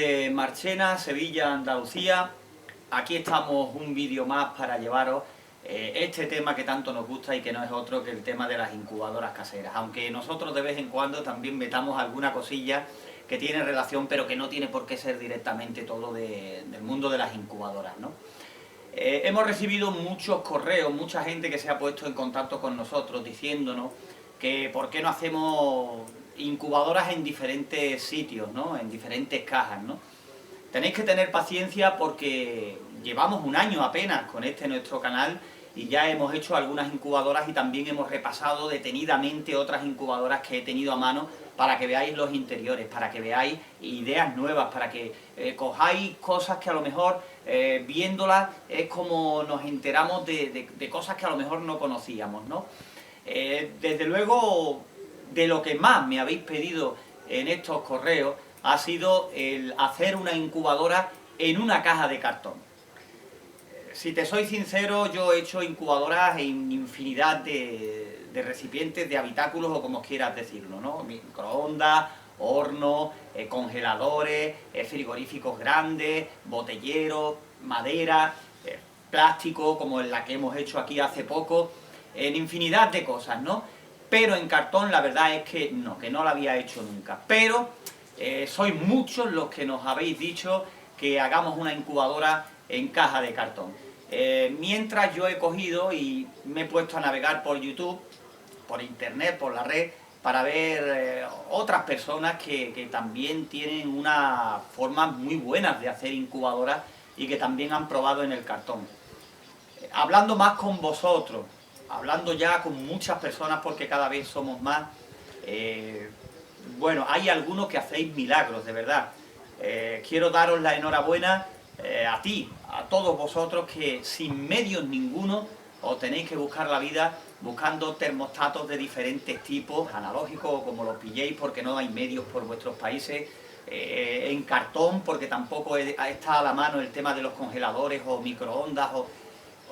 Desde Marchena, Sevilla, Andalucía, aquí estamos un vídeo más para llevaros este tema que tanto nos gusta y que no es otro que el tema de las incubadoras caseras. Aunque nosotros de vez en cuando también metamos alguna cosilla que tiene relación, pero que no tiene por qué ser directamente todo del mundo de las incubadoras, ¿no? Hemos recibido muchos correos, mucha gente que se ha puesto en contacto con nosotros diciéndonos que por qué no hacemos incubadoras en diferentes sitios, ¿no? En diferentes cajas, ¿no? Tenéis que tener paciencia porque llevamos un año apenas con nuestro canal y ya hemos hecho algunas incubadoras y también hemos repasado detenidamente otras incubadoras que he tenido a mano para que veáis los interiores, para que veáis ideas nuevas, para que cojáis cosas que a lo mejor viéndolas es como nos enteramos de cosas que a lo mejor no conocíamos, ¿no? Desde luego, de lo que más me habéis pedido en estos correos ha sido el hacer una incubadora en una caja de cartón. Si te soy sincero, yo he hecho incubadoras en infinidad de recipientes, de habitáculos o como quieras decirlo, ¿no? Microondas, hornos, congeladores, frigoríficos grandes, botelleros, madera, plástico, como en la que hemos hecho aquí hace poco, en infinidad de cosas, ¿no? Pero en cartón la verdad es que no la había hecho nunca. Pero sois muchos los que nos habéis dicho que hagamos una incubadora en caja de cartón. Mientras yo he cogido y me he puesto a navegar por YouTube, por internet, por la red, para ver otras personas que también tienen unas formas muy buenas de hacer incubadoras y que también han probado en el cartón. Hablando más con vosotros, hablando ya con muchas personas porque cada vez somos más, bueno, hay algunos que hacéis milagros, de verdad. Quiero daros la enhorabuena a ti, a todos vosotros que sin medios ninguno os tenéis que buscar la vida buscando termostatos de diferentes tipos, analógicos o como los pilléis porque no hay medios por vuestros países, en cartón porque tampoco está a la mano el tema de los congeladores o microondas o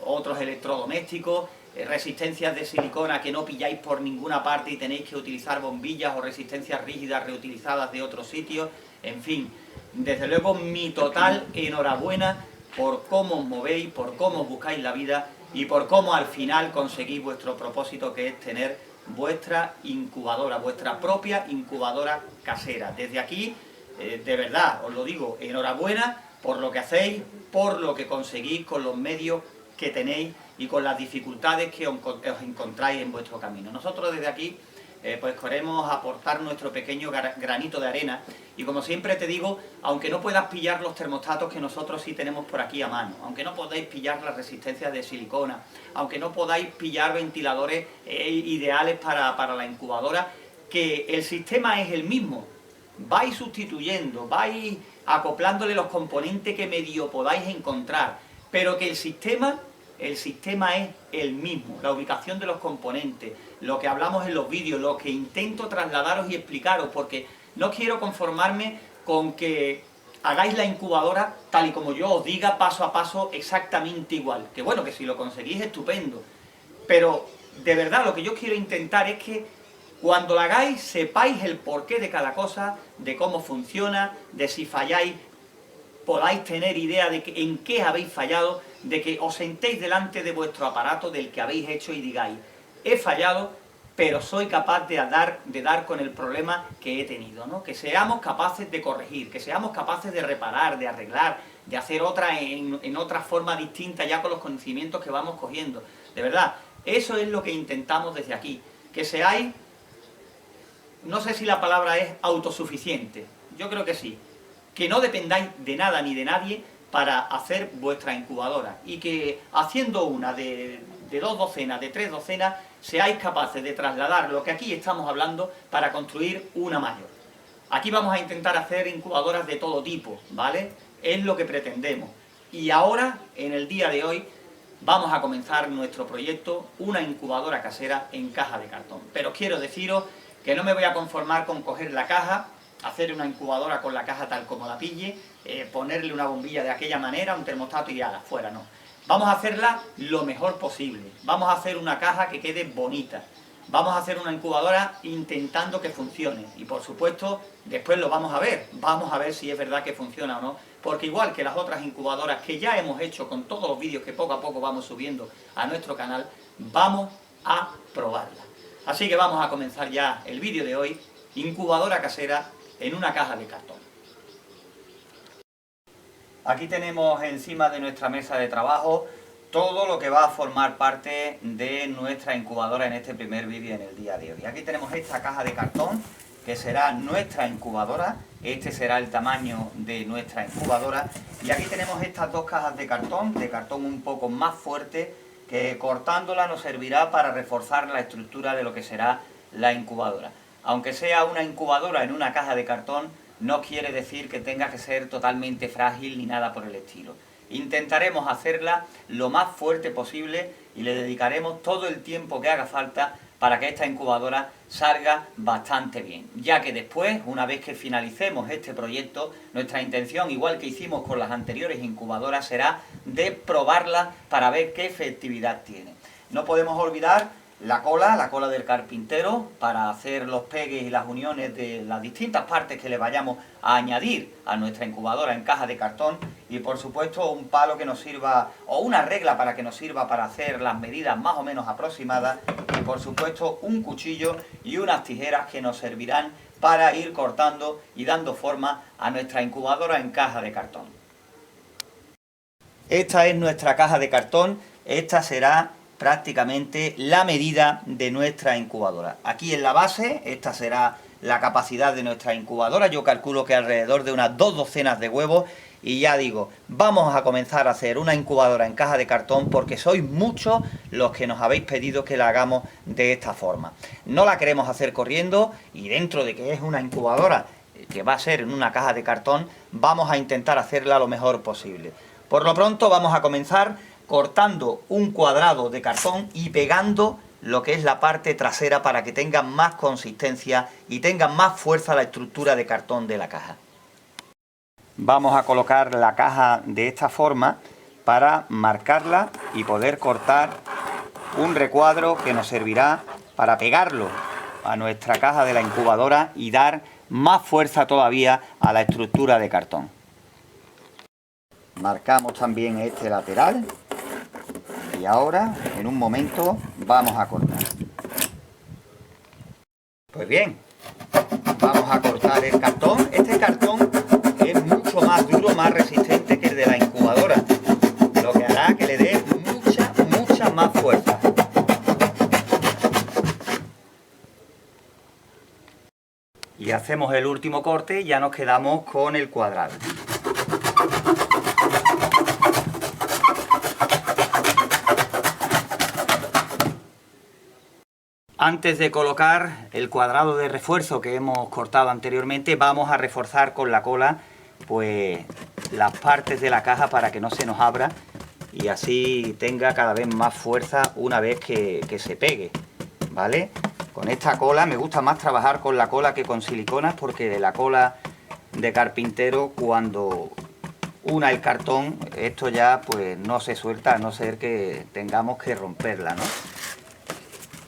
otros electrodomésticos, resistencias de silicona que no pilláis por ninguna parte y tenéis que utilizar bombillas o resistencias rígidas reutilizadas de otros sitios, en fin, desde luego mi total enhorabuena por cómo os movéis, por cómo os buscáis la vida y por cómo al final conseguís vuestro propósito, que es tener vuestra incubadora, vuestra propia incubadora casera. Desde aquí, de verdad, os lo digo, enhorabuena por lo que hacéis, por lo que conseguís con los medios que tenéis y con las dificultades que os encontráis en vuestro camino. Nosotros desde aquí pues queremos aportar nuestro pequeño granito de arena y como siempre te digo, aunque no puedas pillar los termostatos que nosotros sí tenemos por aquí a mano, aunque no podáis pillar las resistencias de silicona, aunque no podáis pillar ventiladores ideales para la incubadora, que el sistema es el mismo, vais sustituyendo, vais acoplándole los componentes que medio podáis encontrar, pero que el sistema es el mismo, la ubicación de los componentes, lo que hablamos en los vídeos, lo que intento trasladaros y explicaros, porque no quiero conformarme con que hagáis la incubadora tal y como yo os diga, paso a paso, exactamente igual. Que bueno, que si lo conseguís, estupendo. Pero de verdad lo que yo quiero intentar es que cuando la hagáis sepáis el porqué de cada cosa, de cómo funciona, de si falláis, podáis tener idea de en qué habéis fallado, de que os sentéis delante de vuestro aparato del que habéis hecho y digáis, he fallado, pero soy capaz de dar con el problema que he tenido, ¿no? Que seamos capaces de corregir, que seamos capaces de reparar, de arreglar, de hacer otra en otra forma distinta ya con los conocimientos que vamos cogiendo. De verdad, eso es lo que intentamos desde aquí, que seáis, no sé si la palabra es autosuficiente, yo creo que sí, que no dependáis de nada ni de nadie para hacer vuestra incubadora y que haciendo una de 2 docenas, de 3 docenas, seáis capaces de trasladar lo que aquí estamos hablando para construir una mayor. Aquí vamos a intentar hacer incubadoras de todo tipo, ¿vale? Es lo que pretendemos. Y ahora, en el día de hoy, vamos a comenzar nuestro proyecto, una incubadora casera en caja de cartón. Pero quiero deciros que no me voy a conformar con coger la caja, hacer una incubadora con la caja tal como la pille, ponerle una bombilla de aquella manera, un termostato y ala, fuera, no. Vamos a hacerla lo mejor posible, vamos a hacer una caja que quede bonita, Vamos a hacer una incubadora intentando que funcione y por supuesto después lo vamos a ver si es verdad que funciona o no, porque igual que las otras incubadoras que ya hemos hecho con todos los vídeos que poco a poco vamos subiendo a nuestro canal, vamos a probarla. Así que vamos a comenzar ya el vídeo de hoy, incubadora casera en una caja de cartón. Aquí tenemos encima de nuestra mesa de trabajo todo lo que va a formar parte de nuestra incubadora en este primer vídeo en el día de hoy. Aquí tenemos esta caja de cartón que será nuestra incubadora, este será el tamaño de nuestra incubadora, y aquí tenemos estas dos cajas de cartón un poco más fuerte, que cortándola nos servirá para reforzar la estructura de lo que será la incubadora. Aunque sea una incubadora en una caja de cartón, no quiere decir que tenga que ser totalmente frágil ni nada por el estilo. Intentaremos hacerla lo más fuerte posible y le dedicaremos todo el tiempo que haga falta para que esta incubadora salga bastante bien, ya que después, una vez que finalicemos este proyecto, nuestra intención, igual que hicimos con las anteriores incubadoras, será de probarla para ver qué efectividad tiene. No podemos olvidar la cola del carpintero para hacer los pegues y las uniones de las distintas partes que le vayamos a añadir a nuestra incubadora en caja de cartón, y por supuesto un palo que nos sirva, o una regla para que nos sirva para hacer las medidas más o menos aproximadas, y por supuesto un cuchillo y unas tijeras que nos servirán para ir cortando y dando forma a nuestra incubadora en caja de cartón. Esta es nuestra caja de cartón, esta será prácticamente la medida de nuestra incubadora. Aquí en la base, esta será la capacidad de nuestra incubadora, yo calculo que alrededor de unas 2 docenas de huevos, y ya digo, vamos a comenzar a hacer una incubadora en caja de cartón porque sois muchos los que nos habéis pedido que la hagamos de esta forma. No la queremos hacer corriendo, y dentro de que es una incubadora que va a ser en una caja de cartón, vamos a intentar hacerla lo mejor posible. Por lo pronto vamos a comenzar cortando un cuadrado de cartón y pegando lo que es la parte trasera para que tenga más consistencia y tenga más fuerza la estructura de cartón de la caja. Vamos a colocar la caja de esta forma para marcarla y poder cortar un recuadro que nos servirá para pegarlo a nuestra caja de la incubadora y dar más fuerza todavía a la estructura de cartón. Marcamos también este lateral. Y ahora, en un momento, vamos a cortar. Pues bien, vamos a cortar el cartón. Este cartón es mucho más duro, más resistente que el de la incubadora, lo que hará que le dé mucha más fuerza. Y hacemos el último corte y ya nos quedamos con el cuadrado. Antes de colocar el cuadrado de refuerzo que hemos cortado anteriormente, vamos a reforzar con la cola pues las partes de la caja para que no se nos abra y así tenga cada vez más fuerza una vez que se pegue, ¿vale? Con esta cola me gusta más trabajar con la cola que con siliconas, porque de la cola de carpintero, cuando una el cartón, esto ya pues no se suelta, a no ser que tengamos que romperla, ¿no?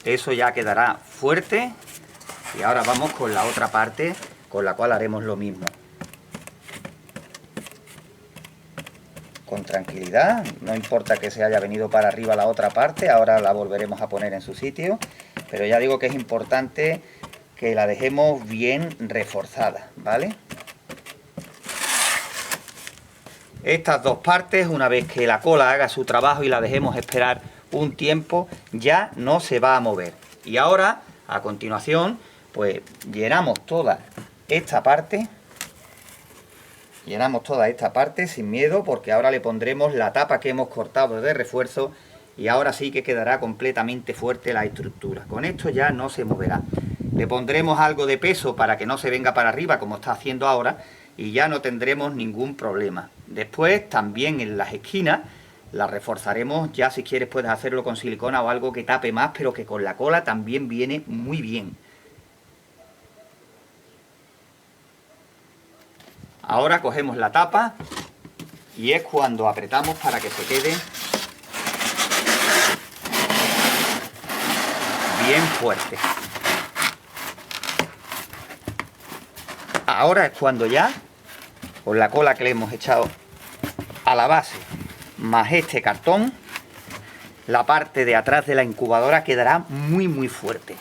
Eso ya quedará fuerte. Y ahora vamos con la otra parte, con la cual haremos lo mismo. Con tranquilidad, no importa que se haya venido para arriba la otra parte, ahora la volveremos a poner en su sitio. Pero ya digo que es importante que la dejemos bien reforzada, ¿vale? Estas dos partes, una vez que la cola haga su trabajo y la dejemos esperar un tiempo, ya no se va a mover. Y ahora, a continuación, pues llenamos toda esta parte sin miedo, porque ahora le pondremos la tapa que hemos cortado de refuerzo y ahora sí que quedará completamente fuerte la estructura. Con esto ya no se moverá. Le pondremos algo de peso para que no se venga para arriba como está haciendo ahora y ya no tendremos ningún problema. Después también en las esquinas la reforzaremos, ya si quieres puedes hacerlo con silicona o algo que tape más, pero que con la cola también viene muy bien. Ahora cogemos la tapa y es cuando apretamos para que se quede bien fuerte. Ahora es cuando ya, con la cola que le hemos echado a la base, más este cartón, la parte de atrás de la incubadora quedará muy fuerte.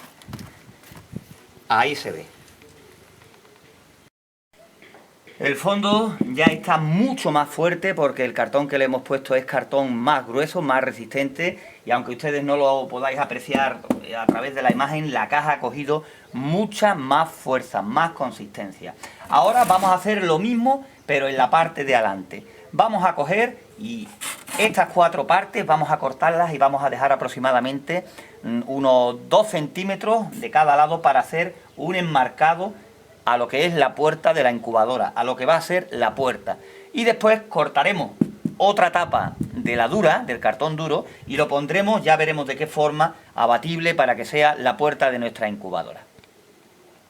Ahí se ve. El fondo ya está mucho más fuerte porque el cartón que le hemos puesto es cartón más grueso, más resistente, y aunque ustedes no lo podáis apreciar a través de la imagen, la caja ha cogido mucha más fuerza, más consistencia. Ahora vamos a hacer lo mismo, pero en la parte de adelante. Vamos a coger y estas 4 partes vamos a cortarlas y vamos a dejar aproximadamente unos 2 centímetros de cada lado para hacer un enmarcado a lo que es la puerta de la incubadora, a lo que va a ser la puerta. Y después cortaremos otra tapa de la dura, del cartón duro, y lo pondremos, ya veremos de qué forma, abatible para que sea la puerta de nuestra incubadora.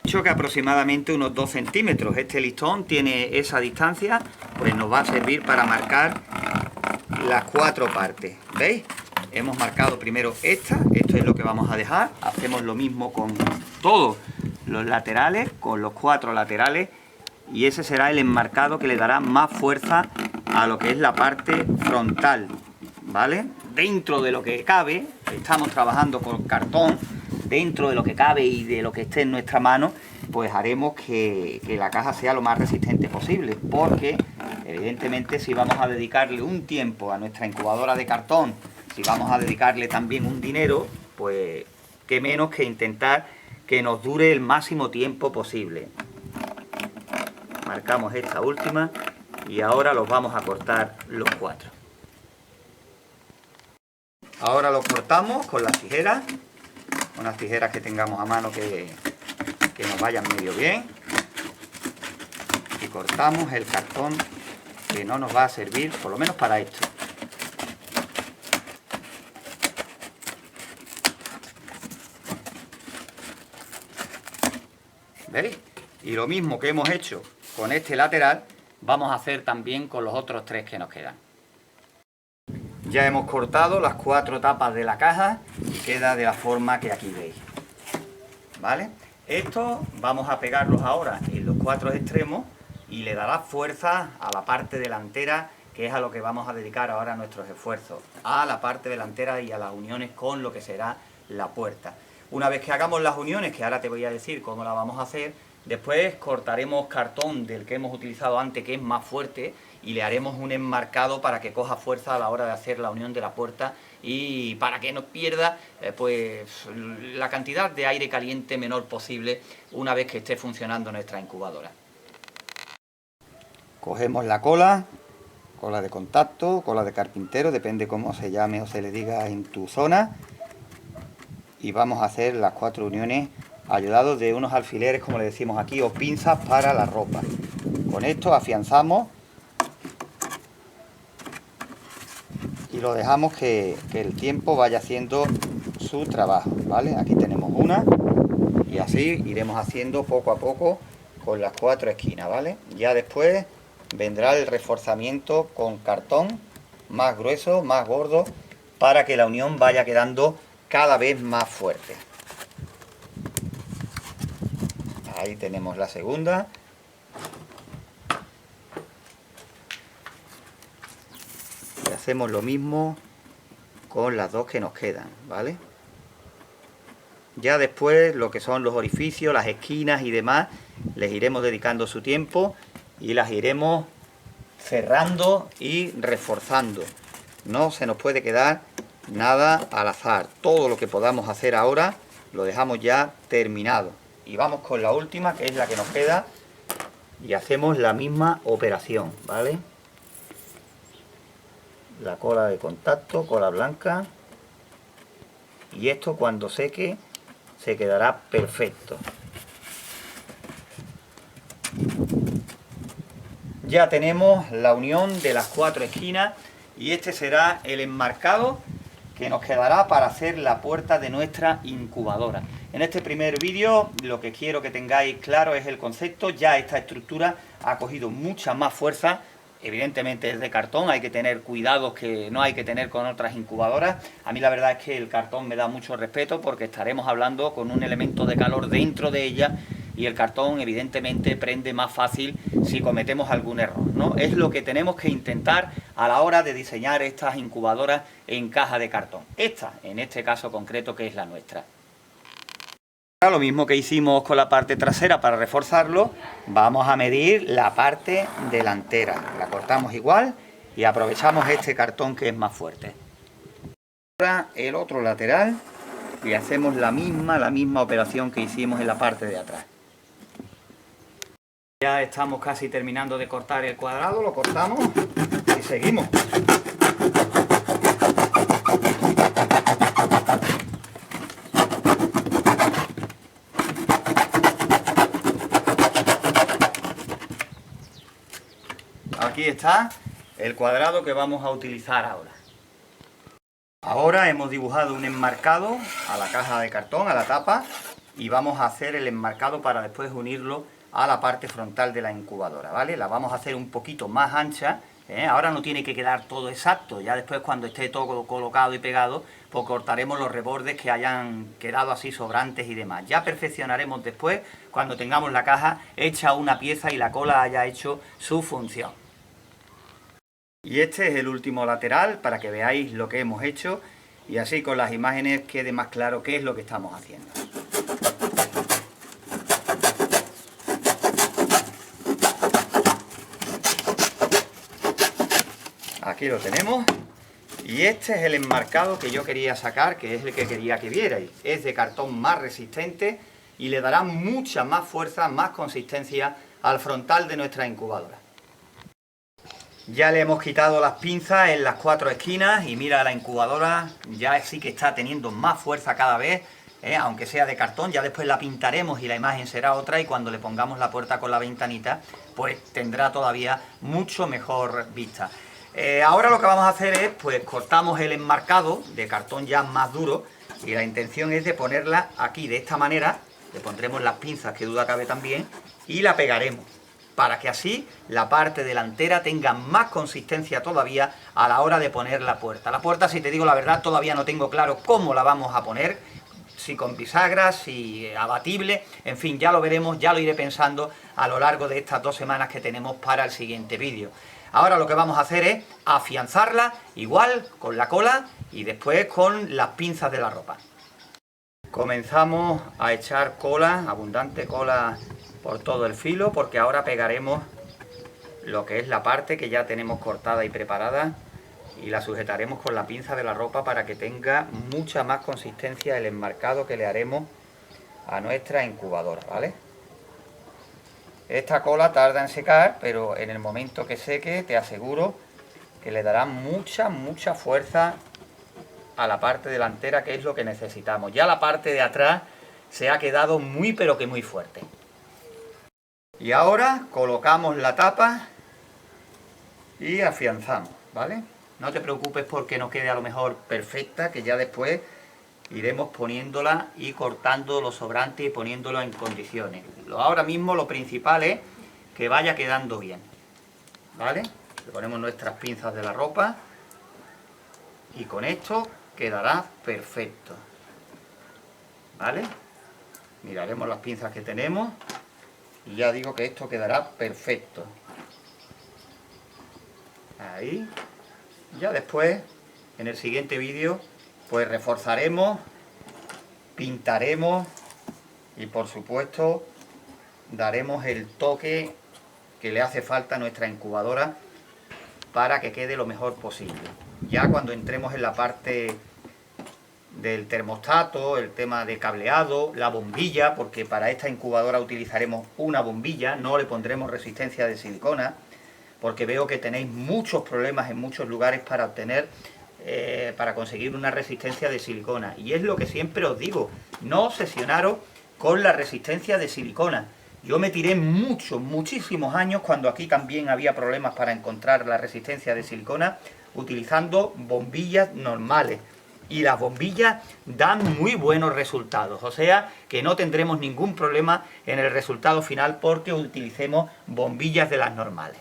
He dicho que aproximadamente unos 2 centímetros. Este listón tiene esa distancia, pues nos va a servir para marcar las 4 partes. ¿Veis? Hemos marcado primero esta, esto es lo que vamos a dejar. Hacemos lo mismo con todos los laterales, con los 4 laterales, y ese será el enmarcado que le dará más fuerza a lo que es la parte frontal, ¿vale? Dentro de lo que cabe, estamos trabajando con cartón, dentro de lo que cabe y de lo que esté en nuestra mano, pues haremos que la caja sea lo más resistente posible, porque evidentemente si vamos a dedicarle un tiempo a nuestra incubadora de cartón, si vamos a dedicarle también un dinero, pues qué menos que intentar que nos dure el máximo tiempo posible. Marcamos esta última y ahora los vamos a cortar los 4. Ahora los cortamos con las tijeras, unas tijeras que tengamos a mano que nos vayan medio bien, y cortamos el cartón que no nos va a servir, por lo menos para esto. ¿Veis? Y lo mismo que hemos hecho con este lateral, vamos a hacer también con los otros 3 que nos quedan. Ya hemos cortado las 4 tapas de la caja y queda de la forma que aquí veis. ¿Vale? Esto vamos a pegarlos ahora en los 4 extremos y le dará fuerza a la parte delantera, que es a lo que vamos a dedicar ahora nuestros esfuerzos, a la parte delantera y a las uniones con lo que será la puerta. Una vez que hagamos las uniones, que ahora te voy a decir cómo las vamos a hacer, después cortaremos cartón del que hemos utilizado antes, que es más fuerte, y le haremos un enmarcado para que coja fuerza a la hora de hacer la unión de la puerta y para que no pierda pues la cantidad de aire caliente menor posible una vez que esté funcionando nuestra incubadora. Cogemos la cola de contacto, cola de carpintero, depende cómo se llame o se le diga en tu zona, y vamos a hacer las 4 uniones ayudados de unos alfileres, como le decimos aquí, o pinzas para la ropa. Con esto afianzamos y lo dejamos que el tiempo vaya haciendo su trabajo, ¿vale? Aquí tenemos una y así iremos haciendo poco a poco con las 4 esquinas, ¿vale? Ya después vendrá el reforzamiento con cartón más grueso, más gordo, para que la unión vaya quedando cada vez más fuerte. Ahí tenemos la segunda. Y hacemos lo mismo con las 2 que nos quedan, ¿vale? Ya después lo que son los orificios, las esquinas y demás, les iremos dedicando su tiempo y las iremos cerrando y reforzando. No se nos puede quedar nada al azar. Todo lo que podamos hacer ahora lo dejamos ya terminado. Y vamos con la última, que es la que nos queda, y hacemos la misma operación, ¿vale? La cola de contacto, cola blanca, y esto cuando seque se quedará perfecto. Ya tenemos la unión de las 4 esquinas y este será el enmarcado que nos quedará para hacer la puerta de nuestra incubadora. En este primer vídeo lo que quiero que tengáis claro es el concepto. Ya esta estructura ha cogido mucha más fuerza evidentemente es de cartón, hay que tener cuidados que no hay que tener con otras incubadoras. A mí la verdad es que el cartón me da mucho respeto porque estaremos hablando con un elemento de calor dentro de ella y el cartón evidentemente prende más fácil si cometemos algún error, ¿no? Es lo que tenemos que intentar a la hora de diseñar estas incubadoras en caja de cartón. Esta, en este caso concreto, que es la nuestra. Lo mismo que hicimos con la parte trasera para reforzarlo, vamos a medir la parte delantera. La cortamos igual y aprovechamos este cartón que es más fuerte. Ahora el otro lateral y hacemos la misma operación que hicimos en la parte de atrás. Ya estamos casi terminando de cortar el cuadrado, lo cortamos y seguimos. Aquí está el cuadrado que vamos a utilizar ahora. Ahora hemos dibujado un enmarcado a la caja de cartón, a la tapa, y vamos a hacer el enmarcado para después unirlo a la parte frontal de la incubadora, ¿vale? La vamos a hacer un poquito más ancha, ¿eh? Ahora no tiene que quedar todo exacto, ya después cuando esté todo colocado y pegado, pues cortaremos los rebordes que hayan quedado así sobrantes y demás. Ya perfeccionaremos después, cuando tengamos la caja hecha una pieza y la cola haya hecho su función. Y este es el último lateral para que veáis lo que hemos hecho y así con las imágenes quede más claro qué es lo que estamos haciendo. Aquí lo tenemos y este es el enmarcado que yo quería sacar, que es el que quería que vierais. Es de cartón más resistente y le dará mucha más fuerza, más consistencia al frontal de nuestra incubadora. Ya le hemos quitado las pinzas en las 4 esquinas y mira, la incubadora ya sí que está teniendo más fuerza cada vez, aunque sea de cartón. Ya después la pintaremos y la imagen será otra y cuando le pongamos la puerta con la ventanita pues tendrá todavía mucho mejor vista. Ahora lo que vamos a hacer es, pues cortamos el enmarcado de cartón ya más duro y la intención es de ponerla aquí de esta manera. Le pondremos las pinzas, que duda cabe también, y la pegaremos, para que así la parte delantera tenga más consistencia todavía a la hora de poner la puerta. La puerta, si te digo la verdad, todavía no tengo claro cómo la vamos a poner, si con bisagras, si abatible, en fin, ya lo veremos, ya lo iré pensando a lo largo de estas 2 semanas que tenemos para el siguiente vídeo. Ahora lo que vamos a hacer es afianzarla, igual con la cola y después con las pinzas de la ropa. Comenzamos a echar cola, abundante cola por todo el filo, porque ahora pegaremos lo que es la parte que ya tenemos cortada y preparada y la sujetaremos con la pinza de la ropa para que tenga mucha más consistencia el enmarcado que le haremos a nuestra incubadora, ¿vale? Esta cola tarda en secar, pero en el momento que seque te aseguro que le dará mucha fuerza a la parte delantera, que es lo que necesitamos. Ya la parte de atrás se ha quedado muy pero que muy fuerte. Y ahora colocamos la tapa y afianzamos, ¿vale? No te preocupes porque no quede a lo mejor perfecta, que ya después iremos poniéndola y cortando lo sobrante y poniéndolo en condiciones. Ahora mismo lo principal es que vaya quedando bien, ¿vale? Le ponemos nuestras pinzas de la ropa y con esto quedará perfecto, ¿vale? Miraremos las pinzas que tenemos y ya digo que esto quedará perfecto. Ahí. Ya después, en el siguiente vídeo, pues reforzaremos, pintaremos y por supuesto daremos el toque que le hace falta a nuestra incubadora para que quede lo mejor posible. Ya cuando entremos en la parte del termostato, el tema de cableado, la bombilla, porque para esta incubadora utilizaremos una bombilla, no le pondremos resistencia de silicona, porque veo que tenéis muchos problemas en muchos lugares para obtener, para conseguir una resistencia de silicona. Y es lo que siempre os digo, no obsesionaros con la resistencia de silicona. Yo me tiré muchísimos años, cuando aquí también había problemas para encontrar la resistencia de silicona, utilizando bombillas normales. Y las bombillas dan muy buenos resultados, o sea que no tendremos ningún problema en el resultado final porque utilicemos bombillas de las normales.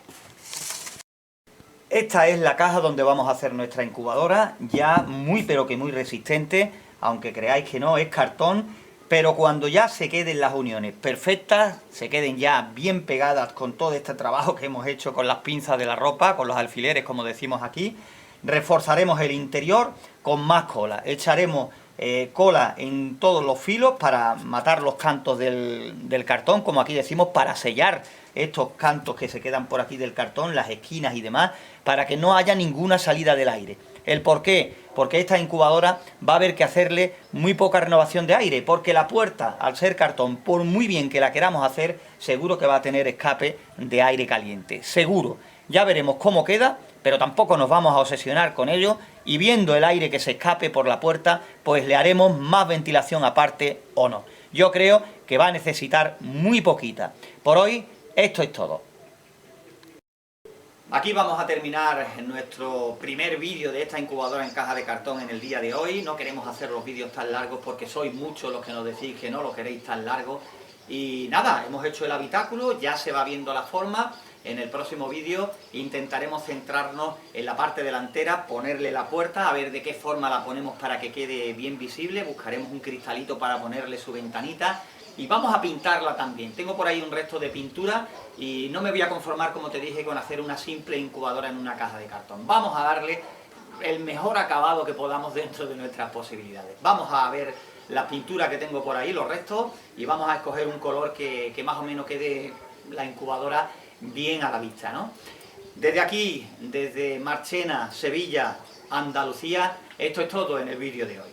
Esta es la caja donde vamos a hacer nuestra incubadora, ya muy pero que muy resistente, aunque creáis que no, es cartón, pero cuando ya se queden las uniones perfectas, se queden ya bien pegadas con todo este trabajo que hemos hecho con las pinzas de la ropa, con los alfileres como decimos aquí, reforzaremos el interior con más cola, echaremos cola en todos los filos para matar los cantos del cartón, como aquí decimos, para sellar estos cantos que se quedan por aquí del cartón, las esquinas y demás, para que no haya ninguna salida del aire. ¿El por qué? Porque esta incubadora va a haber que hacerle muy poca renovación de aire, porque la puerta, al ser cartón, por muy bien que la queramos hacer, seguro que va a tener escape de aire caliente, seguro. Ya veremos cómo queda, pero tampoco nos vamos a obsesionar con ello, y viendo el aire que se escape por la puerta, pues le haremos más ventilación aparte o no. Yo creo que va a necesitar muy poquita. Por hoy, esto es todo. Aquí vamos a terminar nuestro primer vídeo de esta incubadora en caja de cartón en el día de hoy. No queremos hacer los vídeos tan largos porque sois muchos los que nos decís que no lo queréis tan largo. Y nada, hemos hecho el habitáculo, ya se va viendo la forma. En el próximo vídeo intentaremos centrarnos en la parte delantera, ponerle la puerta, a ver de qué forma la ponemos para que quede bien visible. Buscaremos un cristalito para ponerle su ventanita. Y vamos a pintarla también. Tengo por ahí un resto de pintura y no me voy a conformar, como te dije, con hacer una simple incubadora en una caja de cartón. Vamos a darle el mejor acabado que podamos dentro de nuestras posibilidades. Vamos a ver la pintura que tengo por ahí, los restos, y vamos a escoger un color que más o menos quede la incubadora bien a la vista, ¿no? Desde aquí, desde Marchena, Sevilla, Andalucía, esto es todo en el vídeo de hoy.